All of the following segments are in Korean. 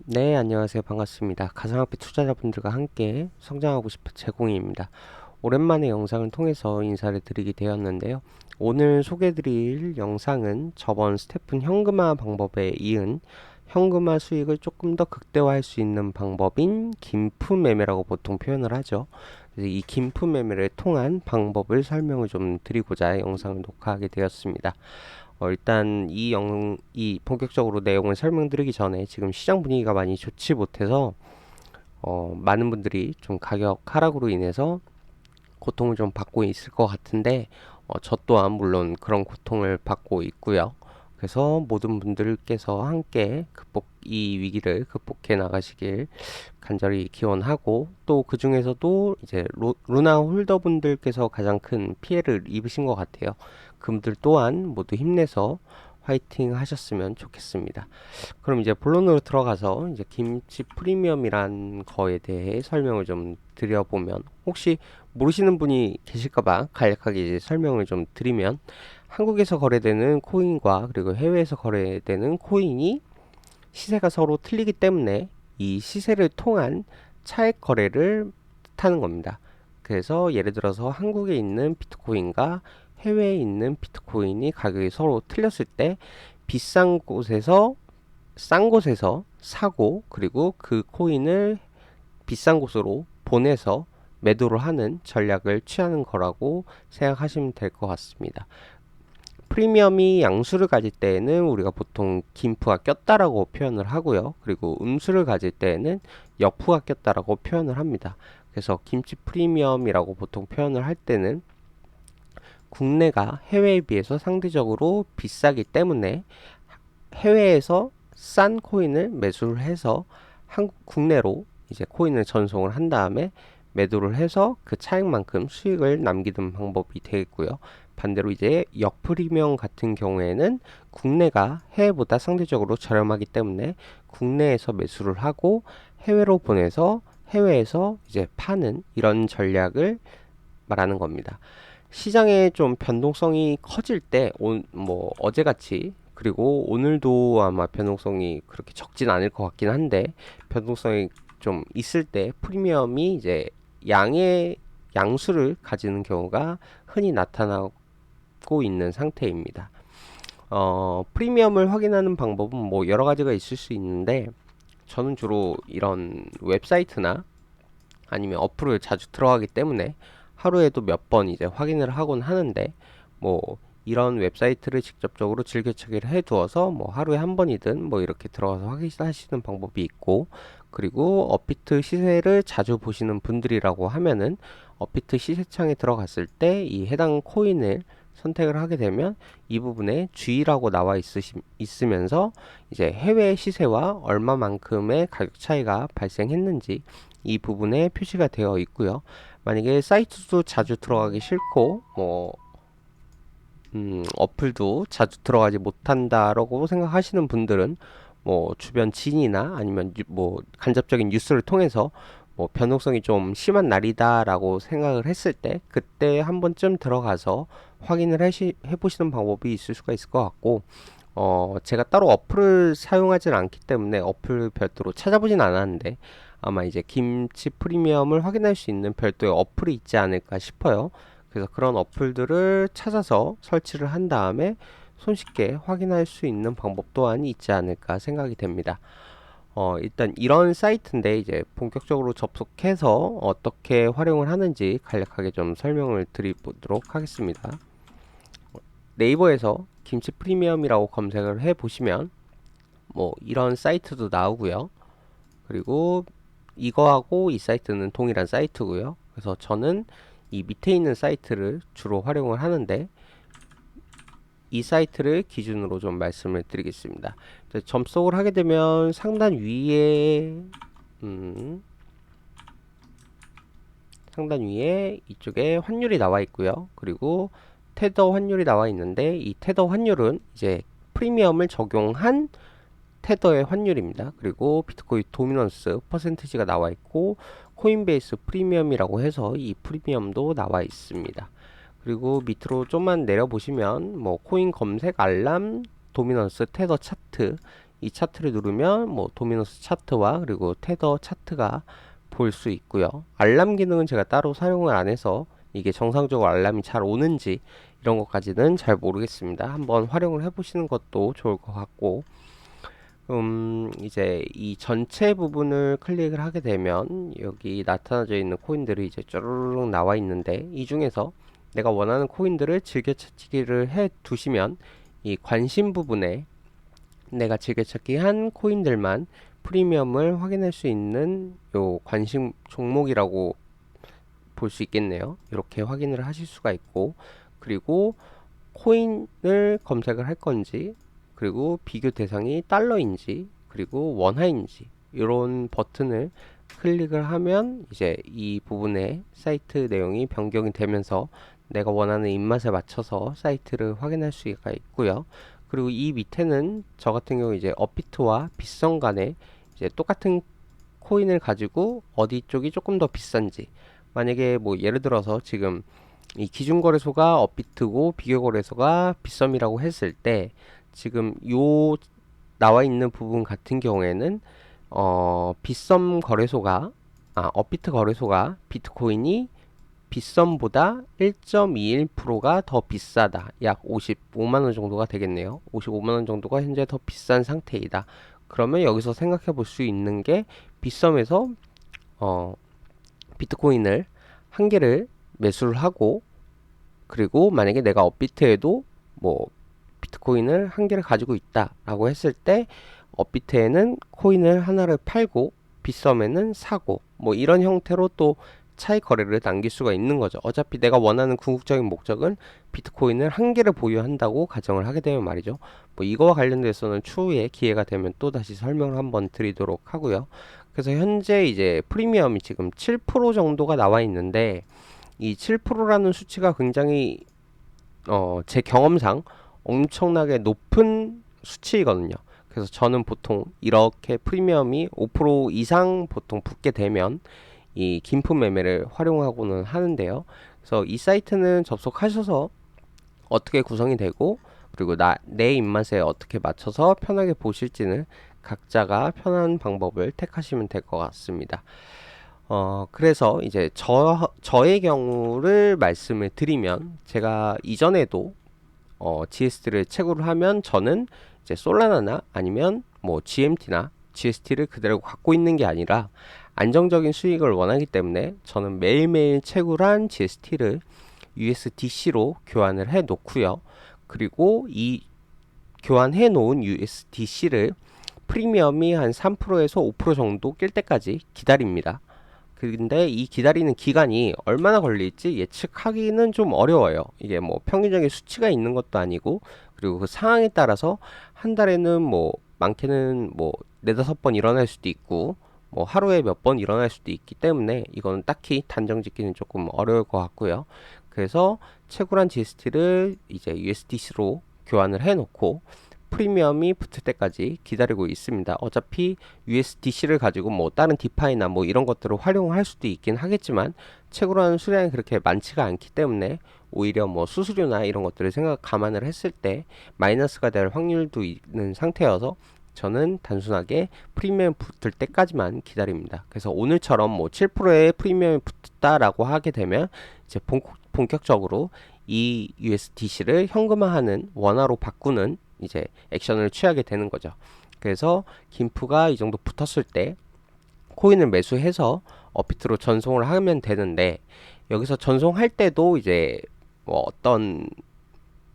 네, 안녕하세요. 반갑습니다. 가상화폐 투자자분들과 함께 성장하고 싶은 제공입니다. 오랜만에 영상을 통해서 인사를 드리게 되었는데요. 오늘 소개해드릴 영상은 저번 스테픈 현금화 방법에 이은 현금화 수익을 조금 더 극대화할 수 있는 방법인 김프 매매라고 보통 표현을 하죠. 그래서 이 김프 매매를 통한 방법을 설명을 좀 드리고자 영상을 녹화하게 되었습니다. 일단 이 본격적으로 내용을 설명드리기 전에 지금 시장 분위기가 많이 좋지 못해서 많은 분들이 좀 가격 하락으로 인해서 고통을 좀 받고 있을 것 같은데 저 또한 물론 그런 고통을 받고 있고요. 그래서 모든 분들께서 함께 이 위기를 극복해 나가시길 간절히 기원하고, 또 그 중에서도 이제 루나 홀더 분들께서 가장 큰 피해를 입으신 것 같아요. 그분들 또한 모두 힘내서 화이팅 하셨으면 좋겠습니다. 그럼 이제 본론으로 들어가서 이제 김치 프리미엄이란 거에 대해 설명을 좀 드려보면, 혹시 모르시는 분이 계실까봐 간략하게 이제 설명을 좀 드리면, 한국에서 거래되는 코인과 그리고 해외에서 거래되는 코인이 시세가 서로 틀리기 때문에 이 시세를 통한 차액 거래를 뜻하는 겁니다. 그래서 예를 들어서 한국에 있는 비트코인과 해외에 있는 비트코인이 가격이 서로 틀렸을 때 비싼 곳에서 싼 곳에서 사고, 그리고 그 코인을 비싼 곳으로 보내서 매도를 하는 전략을 취하는 거라고 생각하시면 될 것 같습니다. 프리미엄이 양수를 가질 때에는 우리가 보통 김프가 꼈다라고 표현을 하고요. 그리고 음수를 가질 때에는 역프가 꼈다라고 표현을 합니다. 그래서 김치 프리미엄이라고 보통 표현을 할 때는 국내가 해외에 비해서 상대적으로 비싸기 때문에 해외에서 싼 코인을 매수를 해서 국내로 이제 코인을 전송을 한 다음에 매도를 해서 그 차익만큼 수익을 남기는 방법이 되겠고요. 반대로 이제 역프리미엄 같은 경우에는 국내가 해외보다 상대적으로 저렴하기 때문에 국내에서 매수를 하고 해외로 보내서 해외에서 이제 파는 이런 전략을 말하는 겁니다. 시장의 좀 변동성이 커질 때, 뭐 어제같이, 그리고 오늘도 아마 변동성이 그렇게 적진 않을 것 같긴 한데, 변동성이 좀 있을 때 프리미엄이 이제 양의 양수를 가지는 경우가 흔히 나타나고 있는 상태입니다. 프리미엄을 확인하는 방법은 뭐 여러 가지가 있을 수 있는데, 저는 주로 이런 웹사이트나 아니면 어플을 자주 들어가기 때문에 하루에도 몇 번 이제 확인을 하곤 하는데, 뭐 이런 웹사이트를 직접적으로 즐겨찾기를 해 두어서 뭐 하루에 한 번이든 뭐 이렇게 들어가서 확인하시는 방법이 있고, 그리고 업비트 시세를 자주 보시는 분들이라고 하면은 업비트 시세창에 들어갔을 때 이 해당 코인을 선택을 하게 되면 이 부분에 G라고 나와 있으면서 이제 해외 시세와 얼마만큼의 가격 차이가 발생했는지 이 부분에 표시가 되어 있고요. 만약에 사이트도 자주 들어가기 싫고 어플도 자주 들어가지 못한다라고 생각하시는 분들은 뭐 주변 지인이나 아니면 뭐 간접적인 뉴스를 통해서 뭐 변동성이 좀 심한 날이다라고 생각을 했을 때 그때 한 번쯤 들어가서 확인을 해보시는 방법이 있을 수가 있을 것 같고, 제가 따로 어플을 사용하진 않기 때문에 어플 별도로 찾아보진 않았는데 아마 이제 김치 프리미엄을 확인할 수 있는 별도의 어플이 있지 않을까 싶어요. 그래서 그런 어플들을 찾아서 설치를 한 다음에 손쉽게 확인할 수 있는 방법 또한 있지 않을까 생각이 됩니다. 일단 이런 사이트인데 이제 본격적으로 접속해서 어떻게 활용을 하는지 간략하게 좀 설명을 드리도록 하겠습니다. 네이버에서 김치 프리미엄이라고 검색을 해 보시면 뭐 이런 사이트도 나오고요. 그리고 이거하고 이 사이트는 동일한 사이트고요. 그래서 저는 이 밑에 있는 사이트를 주로 활용을 하는데, 이 사이트를 기준으로 좀 말씀을 드리겠습니다. 접속을 하게 되면 음, 상단 위에 이쪽에 환율이 나와 있고요. 그리고 테더 환율이 나와 있는데, 이 테더 환율은 이제 프리미엄을 적용한 테더의 환율입니다. 그리고 비트코인 도미넌스 퍼센티지가 나와 있고, 코인베이스 프리미엄이라고 해서 이 프리미엄도 나와 있습니다. 그리고 밑으로 좀만 내려보시면 뭐 코인 검색 알람, 도미넌스 테더 차트, 이 차트를 누르면 뭐 도미노스 차트와 그리고 테더 차트가 볼 수 있고요. 알람 기능은 제가 따로 사용을 안 해서 이게 정상적으로 알람이 잘 오는지 이런 것까지는 잘 모르겠습니다. 한번 활용을 해보시는 것도 좋을 것 같고, 이제 이 전체 부분을 클릭을 하게 되면 여기 나타나져 있는 코인들이 이제 쭈루룩 나와 있는데, 이 중에서 내가 원하는 코인들을 즐겨찾기를 해 두시면 이 관심 부분에 내가 즐겨찾기 한 코인들만 프리미엄을 확인할 수 있는 요 관심 종목이라고 볼 수 있겠네요. 이렇게 확인을 하실 수가 있고, 그리고 코인을 검색을 할 건지, 그리고 비교 대상이 달러인지, 그리고 원화인지 이런 버튼을 클릭을 하면 이제 이 부분에 사이트 내용이 변경이 되면서 내가 원하는 입맛에 맞춰서 사이트를 확인할 수가 있고요. 그리고 이 밑에는 저 같은 경우 이제 업비트와 빗썸 간에 이제 똑같은 코인을 가지고 어디 쪽이 조금 더 비싼지, 만약에 뭐 예를 들어서 지금 이 기준거래소가 업비트고 비교거래소가 빗썸이라고 했을 때, 지금 요 나와 있는 부분 같은 경우에는 빗썸 거래소가 업비트 거래소가 비트코인이 빗썸보다 1.21%가 더 비싸다. 약 55만원 정도가 되겠네요. 55만원 정도가 현재 더 비싼 상태이다. 그러면 여기서 생각해 볼 수 있는 게, 빗썸에서 비트코인을 한 개를 매수를 하고, 그리고 만약에 내가 업비트에도 뭐 비트코인을 한 개를 가지고 있다 라고 했을 때, 업비트에는 코인을 하나를 팔고 빗썸에는 사고, 뭐 이런 형태로 또 차익 거래를 남길 수가 있는 거죠. 어차피 내가 원하는 궁극적인 목적은 비트코인을 한 개를 보유한다고 가정을 하게 되면 말이죠. 뭐 이거와 관련돼서는 추후에 기회가 되면 또 다시 설명을 한번 드리도록 하고요. 그래서 현재 이제 프리미엄이 지금 7% 정도가 나와 있는데, 이 7%라는 수치가 굉장히 제 경험상 엄청나게 높은 수치이거든요. 그래서 저는 보통 이렇게 프리미엄이 5% 이상 보통 붙게 되면 이 긴품 매매를 활용하고는 하는데요. 그래서 이 사이트는 접속하셔서 어떻게 구성이 되고, 그리고 내 입맛에 어떻게 맞춰서 편하게 보실지는 각자가 편한 방법을 택하시면 될 것 같습니다. 그래서 이제 저의 경우를 말씀을 드리면, 제가 이전에도 GST를 채굴을 하면 저는 이제 솔라나나 아니면 뭐 GMT나 GST를 그대로 갖고 있는 게 아니라 안정적인 수익을 원하기 때문에 저는 매일매일 채굴한 GST를 USDC로 교환을 해 놓고요. 그리고 이 교환해 놓은 USDC를 프리미엄이 한 3%에서 5% 정도 낄 때까지 기다립니다. 근데 이 기다리는 기간이 얼마나 걸릴지 예측하기는 좀 어려워요. 이게 뭐 평균적인 수치가 있는 것도 아니고, 그리고 그 상황에 따라서 한 달에는 뭐 많게는 뭐 네다섯 번 일어날 수도 있고, 뭐 하루에 몇 번 일어날 수도 있기 때문에 이거는 딱히 단정 짓기는 조금 어려울 것 같고요. 그래서 채굴한 GST를 이제 USDC로 교환을 해 놓고 프리미엄이 붙을 때까지 기다리고 있습니다. 어차피 USDC를 가지고 뭐 다른 디파이나 뭐 이런 것들을 활용할 수도 있긴 하겠지만, 채굴하는 수량이 그렇게 많지가 않기 때문에 오히려 뭐 수수료나 이런 것들을 감안을 했을 때 마이너스가 될 확률도 있는 상태여서 저는 단순하게 프리미엄 붙을 때까지만 기다립니다. 그래서 오늘처럼 뭐 7%의 프리미엄이 붙었다라고 하게 되면 이제 본격적으로 이 USDC를 현금화하는, 원화로 바꾸는 이제 액션을 취하게 되는 거죠. 그래서 긴프가 이 정도 붙었을 때 코인을 매수해서 업비트로 전송을 하면 되는데, 여기서 전송할 때도 이제 뭐 어떤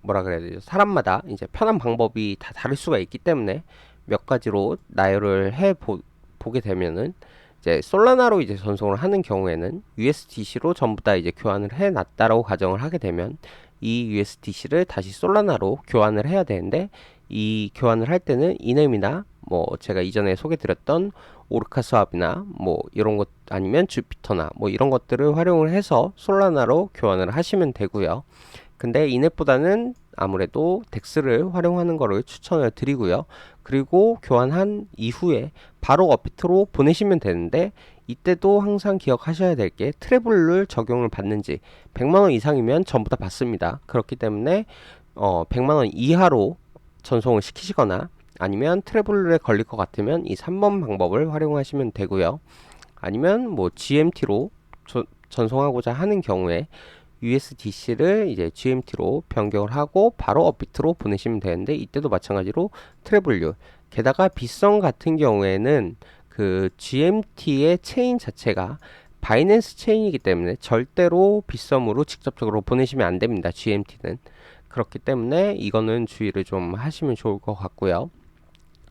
뭐라 그래야 되죠? 사람마다 이제 편한 방법이 다 다를 수가 있기 때문에 몇 가지로 나열을 보게 되면은, 이제 솔라나로 이제 전송을 하는 경우에는 USDC로 전부 다 이제 교환을 해 놨다라고 가정을 하게 되면, 이 USDC를 다시 솔라나로 교환을 해야 되는데, 이 교환을 할 때는 이넴이나 뭐 제가 이전에 소개드렸던 오르카 스왑이나 뭐 이런 것, 아니면 주피터나 뭐 이런 것들을 활용을 해서 솔라나로 교환을 하시면 되고요. 근데 이넷보다는 아무래도 덱스를 활용하는 거를 추천을 드리고요. 그리고 교환한 이후에 바로 업비트로 보내시면 되는데, 이때도 항상 기억하셔야 될 게 트래블을 적용을 받는지, 100만원 이상이면 전부 다 받습니다. 그렇기 때문에 100만원 이하로 전송을 시키시거나 아니면 트래블에 걸릴 것 같으면 이 3번 방법을 활용하시면 되고요. 아니면 뭐 GMT로 전송하고자 하는 경우에 USDC를 이제 GMT로 변경을 하고 바로 업비트로 보내시면 되는데, 이때도 마찬가지로 트래블률, 게다가 빗성 같은 경우에는 그 GMT의 체인 자체가 바이낸스 체인이기 때문에 절대로 빗썸으로 직접적으로 보내시면 안 됩니다. GMT는. 그렇기 때문에 이거는 주의를 좀 하시면 좋을 것 같고요.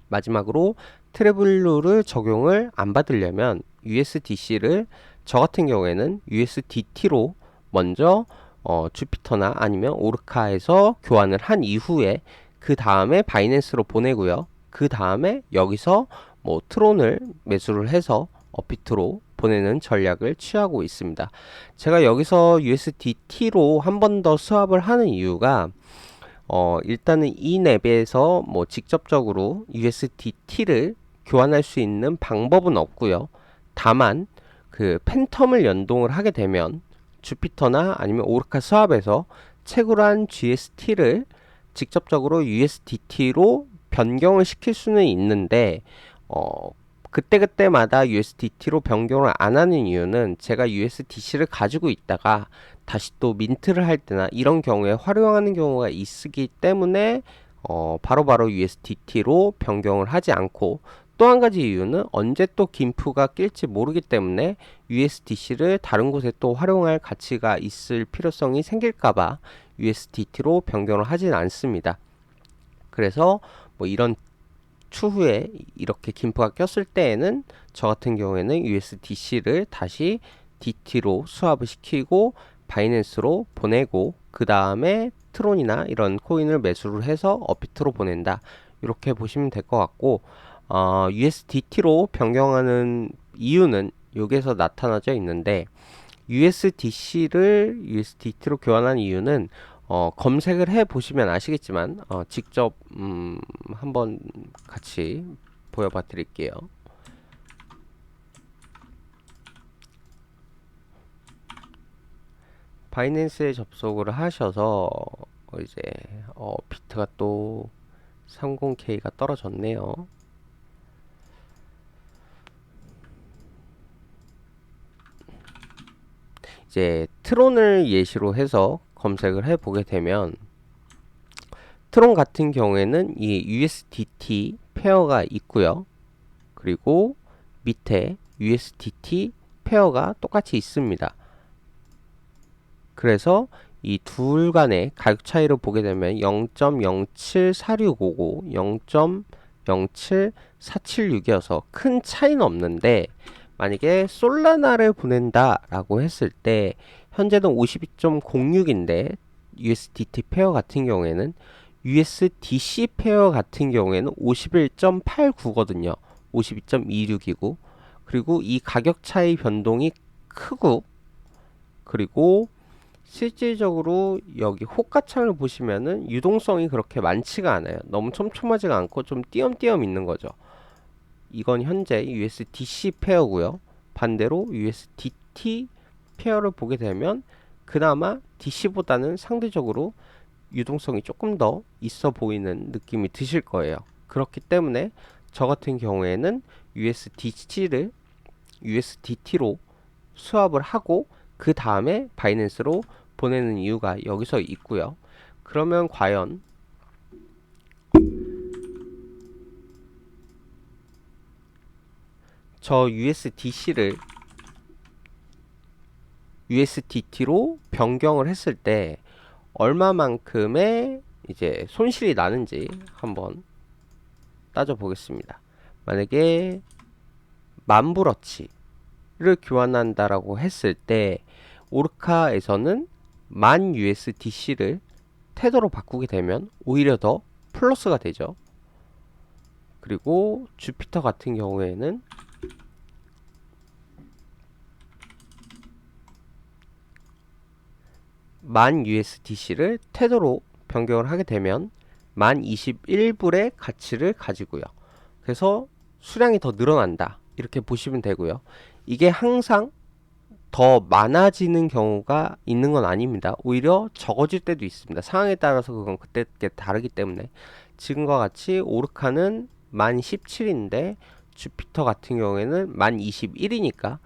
마지막으로 트래블룰을 적용을 안 받으려면 USDC를 저 같은 경우에는 USDT로 먼저 주피터나 아니면 오르카에서 교환을 한 이후에 그 다음에 바이낸스로 보내고요. 그 다음에 여기서 뭐 트론을 매수를 해서 업비트로 보내는 전략을 취하고 있습니다. 제가 여기서 USDT로 한 번 더 스왑을 하는 이유가 일단은 이 앱에서 뭐 직접적으로 USDT를 교환할 수 있는 방법은 없고요. 다만 그 팬텀을 연동을 하게 되면 주피터나 아니면 오르카 스왑에서 채굴한 GST를 직접적으로 USDT로 변경을 시킬 수는 있는데 그때그때마다 USDT로 변경을 안 하는 이유는 제가 USDC를 가지고 있다가 다시 또 민트를 할 때나 이런 경우에 활용하는 경우가 있기 때문에 바로바로 USDT로 변경을 하지 않고, 또 한 가지 이유는 언제 또 김프가 낄지 모르기 때문에 USDC를 다른 곳에 또 활용할 가치가 있을 필요성이 생길까봐 USDT로 변경을 하진 않습니다. 그래서 뭐 이런 추후에 이렇게 김프가 꼈을 때에는 저 같은 경우에는 USDC를 다시 DT로 스왑을 시키고 바이낸스로 보내고 그 다음에 트론이나 이런 코인을 매수를 해서 업비트로 보낸다, 이렇게 보시면 될 것 같고, USDT로 변경하는 이유는 여기에서 나타나져 있는데, USDC를 USDT로 교환한 이유는 검색을 해 보시면 아시겠지만 직접 한번 같이 보여봐 드릴게요. 바이낸스에 접속을 하셔서 이제 비트가 또 30K가 떨어졌네요. 이제 트론을 예시로 해서 검색을 해 보게 되면, 트론 같은 경우에는 이 USDT 페어가 있고요. 그리고 밑에 USDT 페어가 똑같이 있습니다. 그래서 이 둘 간의 가격 차이를 보게 되면 0.074655, 0.07476이어서 큰 차이는 없는데, 만약에 솔라나를 보낸다 라고 했을 때 현재는 52.06인데 USDT 페어 같은 경우에는 USDC 페어 같은 경우에는 51.89거든요. 52.26이고, 그리고 이 가격 차이 변동이 크고, 그리고 실질적으로 여기 호가창을 보시면은 유동성이 그렇게 많지가 않아요. 너무 촘촘하지가 않고 좀 띄엄띄엄 있는 거죠. 이건 현재 USDC 페어고요. 반대로 USDT 페어를 보게 되면 그나마 DC보다는 상대적으로 유동성이 조금 더 있어 보이는 느낌이 드실 거예요. 그렇기 때문에 저 같은 경우에는 USDT로 스왑을 하고 그 다음에 바이낸스로 보내는 이유가 여기서 있고요. 그러면 과연 저 USDT로 변경을 했을 때 얼마만큼의 이제 손실이 나는지 한번 따져 보겠습니다. 만약에 10,000브러치를 교환한다라고 했을 때 오르카에서는 10,000 USDC를 테더로 바꾸게 되면 오히려 더 플러스가 되죠. 그리고 주피터 같은 경우에는 10,000 USDC를 테더로 변경을 하게 되면 1021불의 가치를 가지고요. 그래서 수량이 더 늘어난다, 이렇게 보시면 되고요. 이게 항상 더 많아지는 경우가 있는 건 아닙니다. 오히려 적어질 때도 있습니다. 상황에 따라서 그건 그때 다르기 때문에. 지금과 같이 오르카는 1017인데 주피터 같은 경우에는 1021이니까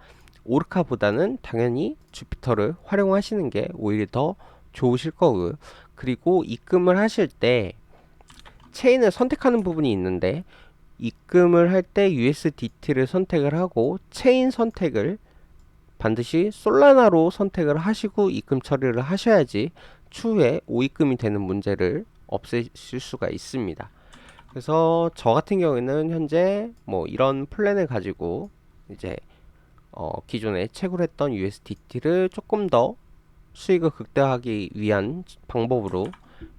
오르카보다는 당연히 주피터를 활용하시는 게 오히려 더 좋으실 거고요. 그리고 입금을 하실 때 체인을 선택하는 부분이 있는데 입금을 할 때 USDT를 선택을 하고 체인 선택을 반드시 솔라나로 선택을 하시고 입금 처리를 하셔야지 추후에 오입금이 되는 문제를 없애실 수가 있습니다. 그래서 저 같은 경우에는 현재 뭐 이런 플랜을 가지고 이제 기존에 채굴했던 USDT를 조금 더 수익을 극대화하기 위한 방법으로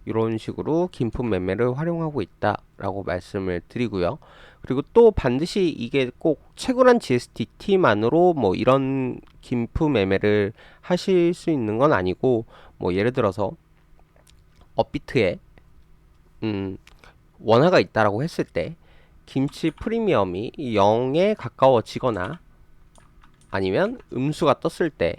이런 식으로 긴품 매매를 활용하고 있다라고 말씀을 드리고요. 그리고 또 반드시 이게 꼭 채굴한 GSDT만으로 뭐 이런 긴품 매매를 하실 수 있는 건 아니고, 뭐 예를 들어서 업비트에 원화가 있다라고 했을 때 김치 프리미엄이 0에 가까워지거나 아니면 음수가 떴을 때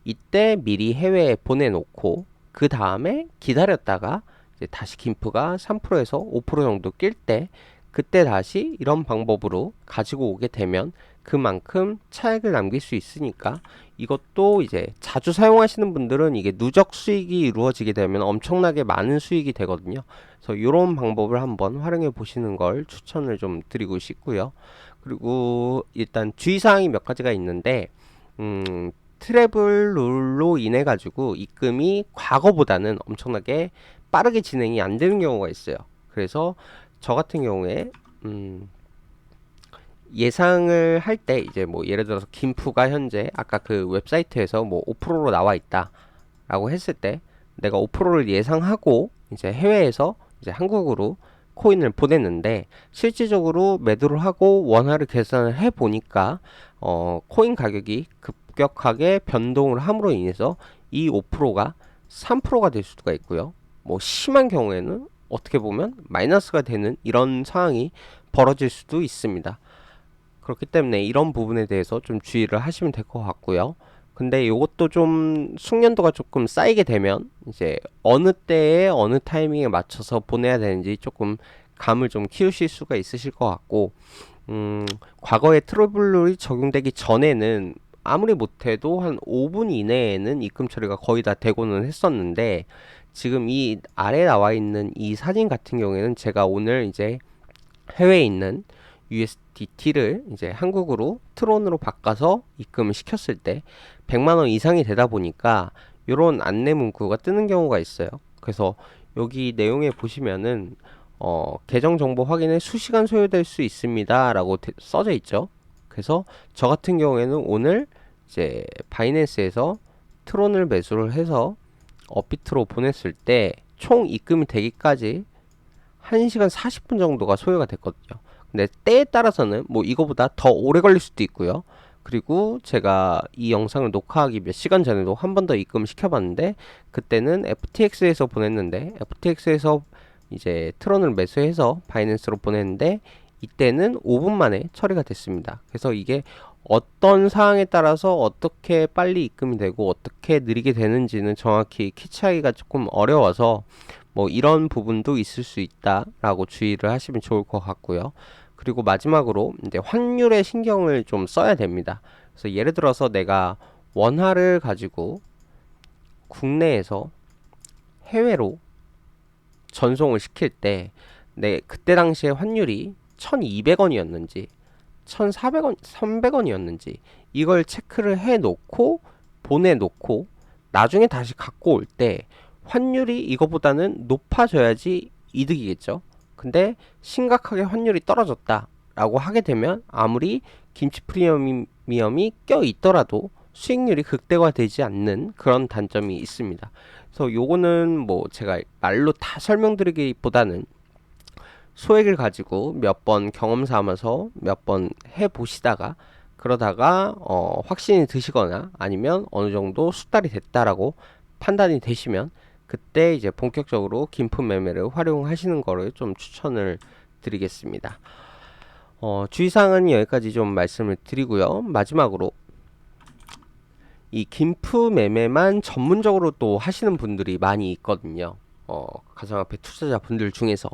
이때 미리 해외에 보내놓고 그 다음에 기다렸다가 이제 다시 김프가 3%에서 5% 정도 낄 때 그때 다시 이런 방법으로 가지고 오게 되면 그만큼 차익을 남길 수 있으니까, 이것도 이제 자주 사용하시는 분들은 이게 누적 수익이 이루어지게 되면 엄청나게 많은 수익이 되거든요. 그래서 이런 방법을 한번 활용해 보시는 걸 추천을 좀 드리고 싶고요. 그리고 일단 주의사항이 몇 가지가 있는데, 트래블 룰로 인해 가지고 입금이 과거보다는 엄청나게 빠르게 진행이 안 되는 경우가 있어요. 그래서 저 같은 경우에 예상을 할 때 이제 뭐 예를 들어서 김프가 현재 아까 그 웹사이트에서 뭐 5%로 나와 있다 라고 했을 때 내가 5%를 예상하고 이제 해외에서 이제 한국으로 코인을 보냈는데, 실질적으로 매도를 하고 원화를 계산을 해 보니까 코인 가격이 급격하게 변동을 함으로 인해서 이 5%가 3%가 될 수가 있고요. 뭐 심한 경우에는 어떻게 보면 마이너스가 되는 이런 상황이 벌어질 수도 있습니다. 그렇기 때문에 이런 부분에 대해서 좀 주의를 하시면 될 것 같고요. 근데 이것도 좀 숙련도가 조금 쌓이게 되면 이제 어느 때에 어느 타이밍에 맞춰서 보내야 되는지 조금 감을 좀 키우실 수가 있으실 것 같고, 과거에 트러블룰이 적용되기 전에는 아무리 못해도 한 5분 이내에는 입금 처리가 거의 다 되고는 했었는데, 지금 이 아래 나와 있는 이 사진 같은 경우에는 제가 오늘 이제 해외에 있는 USDT를 이제 한국으로 트론으로 바꿔서 입금을 시켰을 때 100만 원 이상이 되다 보니까 이런 안내 문구가 뜨는 경우가 있어요. 그래서 여기 내용에 보시면은 계정 정보 확인에 수시간 소요될 수 있습니다 라고 써져 있죠. 그래서 저 같은 경우에는 오늘 이제 바이낸스에서 트론을 매수를 해서 업비트로 보냈을 때 총 입금이 되기까지 1시간 40분 정도가 소요가 됐거든요. 근데 때에 따라서는 뭐 이거보다 더 오래 걸릴 수도 있고요. 그리고 제가 이 영상을 녹화하기 몇 시간 전에도 한 번 더 입금 시켜봤는데, 그때는 FTX에서 보냈는데 FTX에서 이제 트론을 매수해서 바이낸스로 보냈는데 이때는 5분 만에 처리가 됐습니다. 그래서 이게 어떤 상황에 따라서 어떻게 빨리 입금이 되고 어떻게 느리게 되는지는 정확히 캐치하기가 조금 어려워서 뭐 이런 부분도 있을 수 있다라고 주의를 하시면 좋을 것 같고요. 그리고 마지막으로 이제 환율에 신경을 좀 써야 됩니다. 그래서 예를 들어서 내가 원화를 가지고 국내에서 해외로 전송을 시킬 때 그때 당시에 환율이 1200원이었는지 1400원, 300원이었는지 이걸 체크를 해 놓고 보내놓고 나중에 다시 갖고 올 때 환율이 이거보다는 높아져야지 이득이겠죠. 근데 심각하게 환율이 떨어졌다 라고 하게 되면 아무리 김치 프리미엄이 껴 있더라도 수익률이 극대화되지 않는 그런 단점이 있습니다. 그래서 요거는 뭐 제가 말로 다 설명드리기보다는 소액을 가지고 몇 번 경험 삼아서 몇 번 해보시다가 그러다가 확신이 드시거나 아니면 어느 정도 숙달이 됐다라고 판단이 되시면 그때 이제 본격적으로 긴품 매매를 활용하시는 거를 좀 추천을 드리겠습니다. 주의사항은 여기까지 좀 말씀을 드리고요. 마지막으로 이 긴품 매매만 전문적으로 또 하시는 분들이 많이 있거든요. 가상화폐 투자자분들 중에서.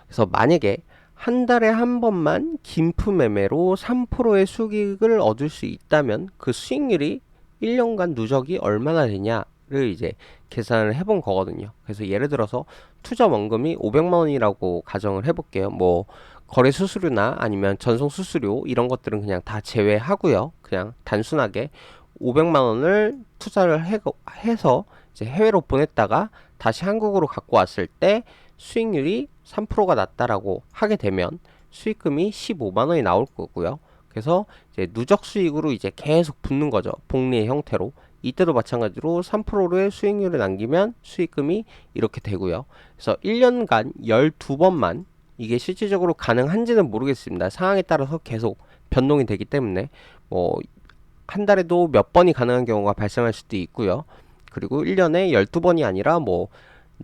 그래서 만약에 한 달에 한 번만 김프 매매로 3%의 수익을 얻을 수 있다면 그 수익률이 1년간 누적이 얼마나 되냐를 이제 계산을 해본 거거든요. 그래서 예를 들어서 투자 원금이 500만 원이라고 가정을 해볼게요. 뭐 거래 수수료나 아니면 전송 수수료 이런 것들은 그냥 다 제외하고요. 그냥 단순하게 500만 원을 투자를 해서 이제 해외로 보냈다가 다시 한국으로 갖고 왔을 때 수익률이 3%가 났다라고 하게 되면 수익금이 15만 원이 나올 거고요. 그래서 이제 누적 수익으로 이제 계속 붙는 거죠. 복리의 형태로. 이때도 마찬가지로 3%의 수익률을 남기면 수익금이 이렇게 되고요. 그래서 1년간 12번만 이게 실질적으로 가능한지는 모르겠습니다. 상황에 따라서 계속 변동이 되기 때문에 뭐 한 달에도 몇 번이 가능한 경우가 발생할 수도 있고요. 그리고 1년에 12번이 아니라 뭐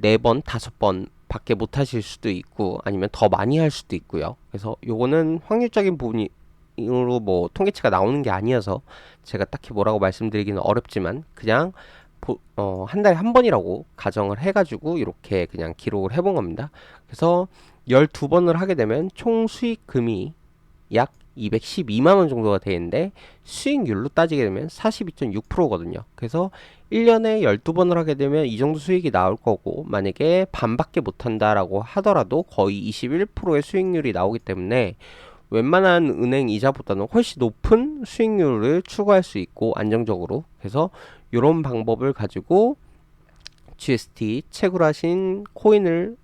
4번, 5번 밖에 못 하실 수도 있고 아니면 더 많이 할 수도 있고요. 그래서 요거는 확률적인 부분으로 뭐 통계치가 나오는 게 아니어서 제가 딱히 뭐라고 말씀드리기는 어렵지만 그냥 한 달에 한 번이라고 가정을 해가지고 이렇게 그냥 기록을 해본 겁니다. 그래서 12번을 하게 되면 총 수익금이 약 212만 원 정도가 되는데 수익률로 따지게 되면 42.6%거든요. 그래서 1년에 12번을 하게 되면 이 정도 수익이 나올 거고 만약에 반밖에 못 한다라고 하더라도 거의 21%의 수익률이 나오기 때문에 웬만한 은행 이자보다는 훨씬 높은 수익률을 추구할 수 있고 안정적으로. 그래서 이런 방법을 가지고 GST 채굴하신 코인을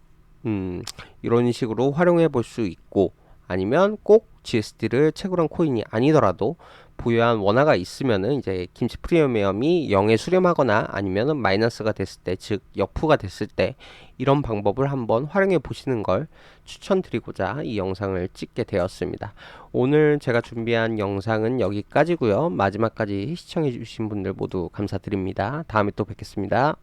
이런 식으로 활용해 볼 수 있고 아니면 꼭 GST를 채굴한 코인이 아니더라도 보유한 원화가 있으면은 이제 김치 프리미엄이 0에 수렴하거나 아니면은 마이너스가 됐을 때, 즉 역프가 됐을 때 이런 방법을 한번 활용해 보시는 걸 추천드리고자 이 영상을 찍게 되었습니다. 오늘 제가 준비한 영상은 여기까지고요. 마지막까지 시청해 주신 분들 모두 감사드립니다. 다음에 또 뵙겠습니다.